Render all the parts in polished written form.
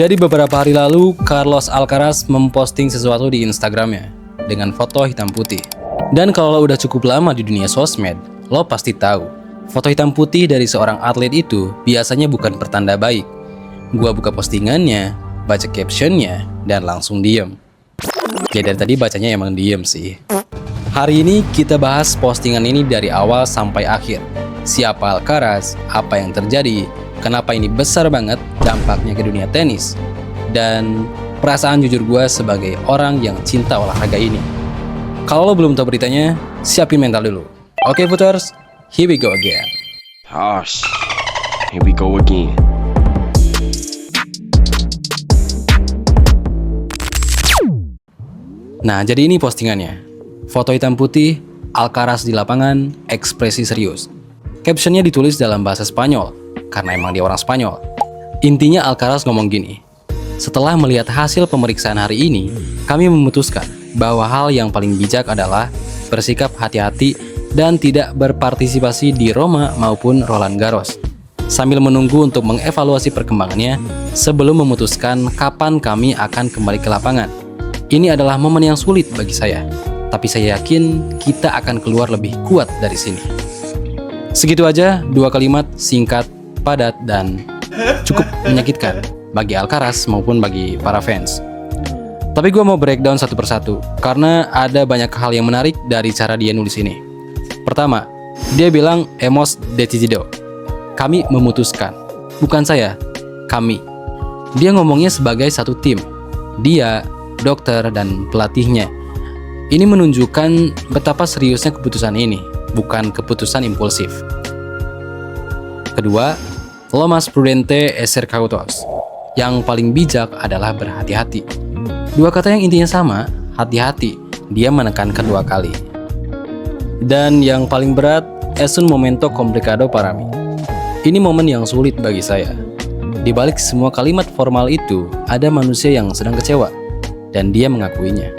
Jadi beberapa hari lalu, Carlos Alcaraz memposting sesuatu di Instagramnya dengan foto hitam putih. Dan kalau lo udah cukup lama di dunia sosmed, lo pasti tahu, foto hitam putih dari seorang atlet itu biasanya bukan pertanda baik. Gua buka postingannya, baca captionnya, dan langsung diem. Ya dari tadi bacanya emang diem sih. Hari ini kita bahas postingan ini dari awal sampai akhir. Siapa Alcaraz, apa yang terjadi, kenapa ini besar banget dampaknya ke dunia tenis, dan perasaan jujur gue sebagai orang yang cinta olahraga ini. Kalau lo belum tahu beritanya, siapin mental dulu. Oke Footers, here we go again. Here we go again. Nah, jadi ini postingannya. Foto hitam putih, Alcaraz di lapangan, ekspresi serius. Captionnya ditulis dalam bahasa Spanyol, karena emang dia orang Spanyol. Intinya Alcaraz ngomong gini, setelah melihat hasil pemeriksaan hari ini, kami memutuskan bahwa hal yang paling bijak adalah bersikap hati-hati dan tidak berpartisipasi di Roma maupun Roland Garros, sambil menunggu untuk mengevaluasi perkembangannya sebelum memutuskan kapan kami akan kembali ke lapangan. Ini adalah momen yang sulit bagi saya, tapi saya yakin kita akan keluar lebih kuat dari sini. Segitu aja, 2 kalimat singkat, padat, dan cukup menyakitkan bagi Alcaraz maupun bagi para fans. Tapi gue mau breakdown satu persatu, karena ada banyak hal yang menarik dari cara dia nulis ini. Pertama, dia bilang hemos decidido. Kami memutuskan. Bukan saya, kami. Dia ngomongnya sebagai satu tim. Dia, dokter, dan pelatihnya. Ini menunjukkan betapa seriusnya keputusan ini, bukan keputusan impulsif. Kedua, lo más prudente es ser cautos. Yang paling bijak adalah berhati-hati. Dua kata yang intinya sama, hati-hati. Dia menekankan 2 kali. Dan yang paling berat, es un momento complicado para mí. Ini momen yang sulit bagi saya. Di balik semua kalimat formal itu, ada manusia yang sedang kecewa. Dan dia mengakuinya.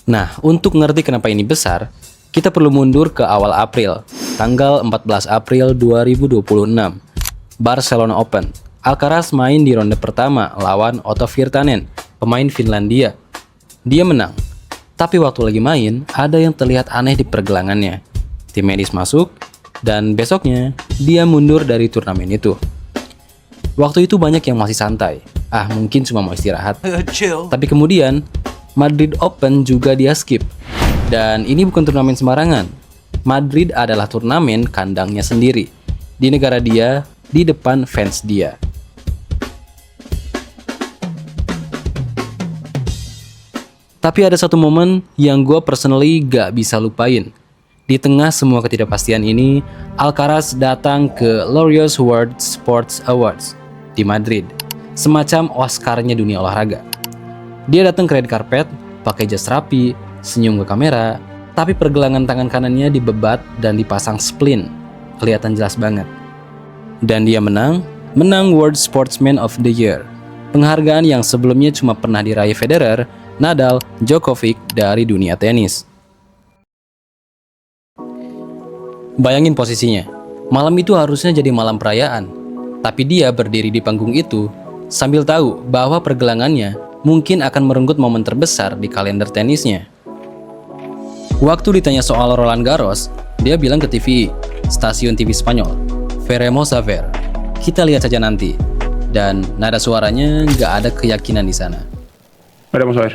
Nah, untuk ngerti kenapa ini besar, kita perlu mundur ke awal April, tanggal 14 April 2026, Barcelona Open. Alcaraz main di ronde pertama lawan Otto Virtanen, pemain Finlandia. Dia menang, tapi waktu lagi main, ada yang terlihat aneh di pergelangannya. Tim medis masuk, dan besoknya, dia mundur dari turnamen itu. Waktu itu banyak yang masih santai, mungkin cuma mau istirahat. Tapi kemudian, Madrid Open juga dia skip. Dan ini bukan turnamen sembarangan. Madrid adalah turnamen kandangnya sendiri. Di negara dia, di depan fans dia. Tapi ada satu momen yang gue personally gak bisa lupain. Di tengah semua ketidakpastian ini, Alcaraz datang ke Laureus World Sports Awards di Madrid. Semacam Oscar-nya dunia olahraga. Dia datang ke red carpet, pakai jas rapi, senyum ke kamera, tapi pergelangan tangan kanannya dibebat dan dipasang splint. Kelihatan jelas banget. Dan dia menang World Sportsman of the Year. Penghargaan yang sebelumnya cuma pernah diraih Federer, Nadal, Djokovic dari dunia tenis. Bayangin posisinya. Malam itu harusnya jadi malam perayaan. Tapi dia berdiri di panggung itu sambil tahu bahwa pergelangannya mungkin akan merenggut momen terbesar di kalender tenisnya. Waktu ditanya soal Roland Garros, dia bilang ke TV, stasiun TV Spanyol, "Veremos a ver." Kita lihat saja nanti. Dan nada suaranya nggak ada keyakinan di sana. Veremos a ver.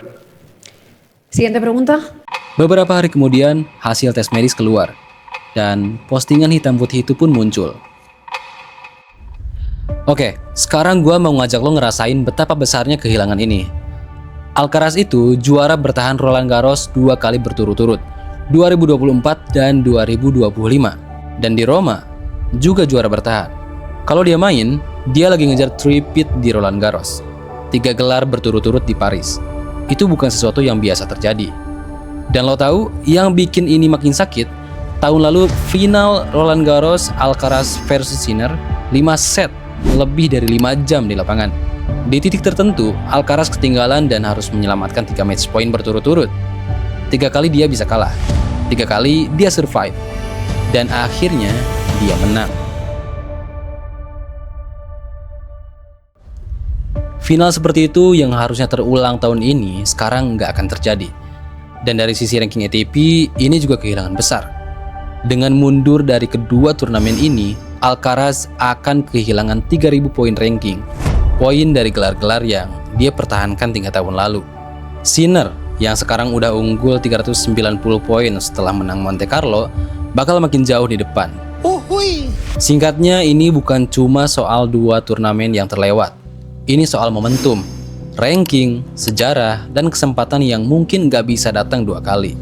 Siguiente pregunta. Beberapa hari kemudian, hasil tes medis keluar. Dan postingan hitam putih itu pun muncul. Oke, sekarang gue mau ngajak lo ngerasain betapa besarnya kehilangan ini. Alcaraz itu juara bertahan Roland Garros 2 kali berturut-turut, 2024 dan 2025. Dan di Roma, juga juara bertahan. Kalau dia main, dia lagi ngejar three-peat di Roland Garros. 3 gelar berturut-turut di Paris. Itu bukan sesuatu yang biasa terjadi. Dan lo tahu, yang bikin ini makin sakit, tahun lalu final Roland Garros Alcaraz versus Sinner 5 set. Lebih dari 5 jam di lapangan. Di titik tertentu, Alcaraz ketinggalan dan harus menyelamatkan 3 match point berturut-turut. 3 kali dia bisa kalah, 3 kali dia survive. Dan akhirnya dia menang. Final seperti itu yang harusnya terulang tahun ini sekarang nggak akan terjadi. Dan dari sisi ranking ATP, ini juga kehilangan besar. Dengan mundur dari kedua turnamen ini, Alcaraz akan kehilangan 3.000 poin ranking. Poin dari gelar-gelar yang dia pertahankan 3 tahun lalu. Sinner yang sekarang udah unggul 390 poin setelah menang Monte Carlo bakal makin jauh di depan. Singkatnya, ini bukan cuma soal 2 turnamen yang terlewat. Ini soal momentum, ranking, sejarah, dan kesempatan yang mungkin gak bisa datang 2 kali.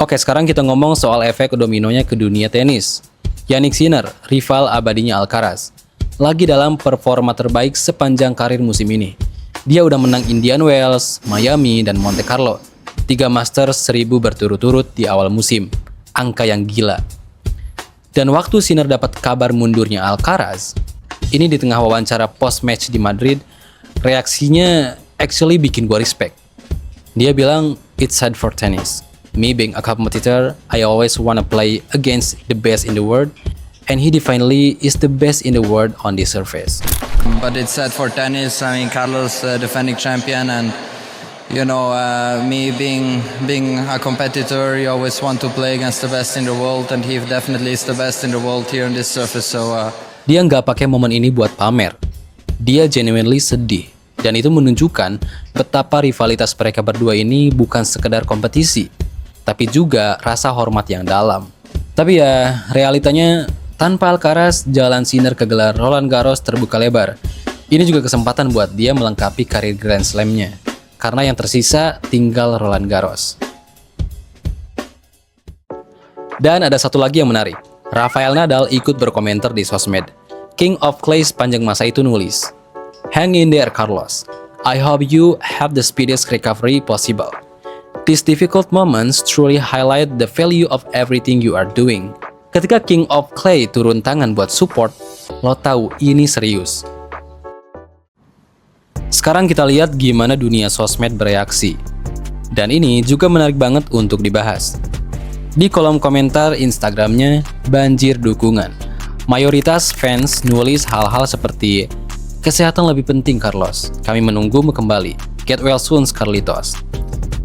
Oke, sekarang kita ngomong soal efek dominonya ke dunia tenis. Jannik Sinner, rival abadinya Alcaraz, lagi dalam performa terbaik sepanjang karir musim ini. Dia udah menang Indian Wells, Miami, dan Monte Carlo. 3 Masters 1000 berturut-turut di awal musim. Angka yang gila. Dan waktu Sinner dapat kabar mundurnya Alcaraz, ini di tengah wawancara post-match di Madrid, reaksinya actually bikin gua respect. Dia bilang, "It's sad for tennis. Me being a competitor, I always wanna play against the best in the world, and he definitely is the best in the world on this surface." But it's sad for tennis. I mean, Carlos, defending champion, and me being a competitor, you always want to play against the best in the world, and he definitely is the best in the world here on this surface. So. Dia nggak pakai momen ini buat pamer. Dia genuinely sedih. Dan itu menunjukkan betapa rivalitas mereka berdua ini bukan sekedar kompetisi, tapi juga rasa hormat yang dalam. Tapi ya, realitanya tanpa Alcaraz, jalan Sinner ke gelar Roland Garros terbuka lebar. Ini juga kesempatan buat dia melengkapi karir Grand Slam-nya. Karena yang tersisa tinggal Roland Garros. Dan ada satu lagi yang menarik. Rafael Nadal ikut berkomentar di sosmed. King of Clay sepanjang masa itu nulis, "Hang in there, Carlos. I hope you have the speediest recovery possible. These difficult moments truly highlight the value of everything you are doing." Ketika King of Clay turun tangan buat support, lo tahu ini serius. Sekarang kita lihat gimana dunia sosmed bereaksi. Dan ini juga menarik banget untuk dibahas. Di kolom komentar Instagramnya banjir dukungan. Mayoritas fans nulis hal-hal seperti, "Kesehatan lebih penting, Carlos. Kami menunggumu kembali. Get well soon, Carlitos."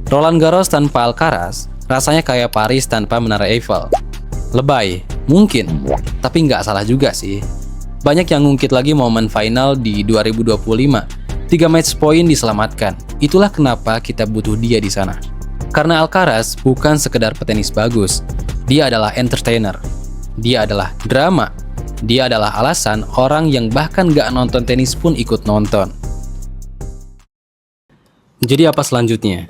Roland Garros tanpa Alcaraz rasanya kayak Paris tanpa Menara Eiffel. Lebay, mungkin, tapi nggak salah juga sih. Banyak yang ngungkit lagi momen final di 2025. 3 match point diselamatkan. Itulah kenapa kita butuh dia di sana. Karena Alcaraz bukan sekedar petenis bagus, dia adalah entertainer, dia adalah drama, dia adalah alasan orang yang bahkan gak nonton tenis pun ikut nonton. Jadi apa selanjutnya?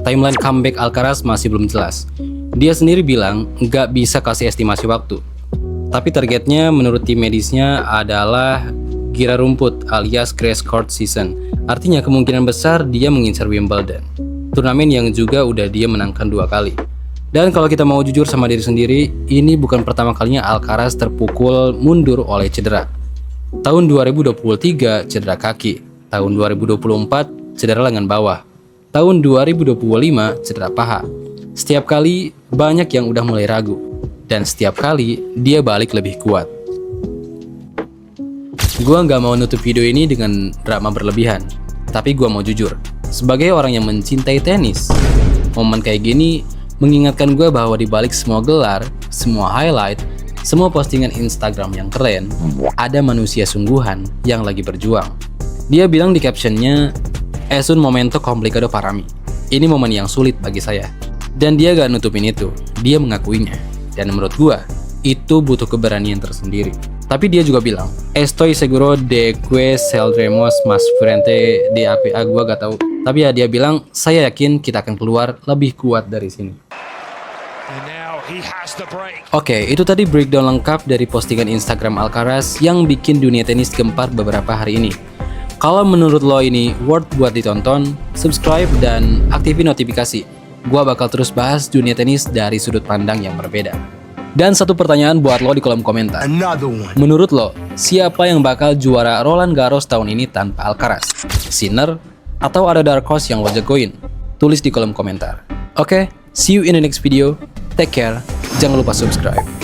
Timeline comeback Alcaraz masih belum jelas. Dia sendiri bilang gak bisa kasih estimasi waktu. Tapi targetnya menurut tim medisnya adalah gira rumput alias grass court season. Artinya kemungkinan besar dia mengincar Wimbledon. Turnamen yang juga udah dia menangkan 2 kali. Dan kalau kita mau jujur sama diri sendiri, ini bukan pertama kalinya Alcaraz terpukul mundur oleh cedera. Tahun 2023 cedera kaki, tahun 2024 cedera lengan bawah, tahun 2025 cedera paha. Setiap kali banyak yang udah mulai ragu, dan setiap kali dia balik lebih kuat. Gua nggak mau nutup video ini dengan drama berlebihan, tapi gua mau jujur. Sebagai orang yang mencintai tenis, momen kayak gini mengingatkan gue bahwa di balik semua gelar, semua highlight, semua postingan Instagram yang keren, ada manusia sungguhan yang lagi berjuang. Dia bilang di captionnya, "Es un momento complicado para mí." Ini momen yang sulit bagi saya. Dan dia gak nutupin itu, dia mengakuinya. Dan menurut gue, itu butuh keberanian tersendiri. Tapi dia juga bilang, "Estoy seguro de que saldremos más fuerte de APA." Gue gak tahu. Tapi ya dia bilang, "Saya yakin kita akan keluar lebih kuat dari sini." Oke, itu tadi breakdown lengkap dari postingan Instagram Alcaraz yang bikin dunia tenis gempar beberapa hari ini. Kalau menurut lo ini worth buat ditonton, subscribe dan aktifin notifikasi. Gua bakal terus bahas dunia tenis dari sudut pandang yang berbeda. Dan satu pertanyaan buat lo di kolom komentar. Menurut lo, siapa yang bakal juara Roland Garros tahun ini tanpa Alcaraz? Sinner? Atau ada dark horse yang lo jagoin? Tulis di kolom komentar. Oke, see you in the next video. Take care. Jangan lupa subscribe.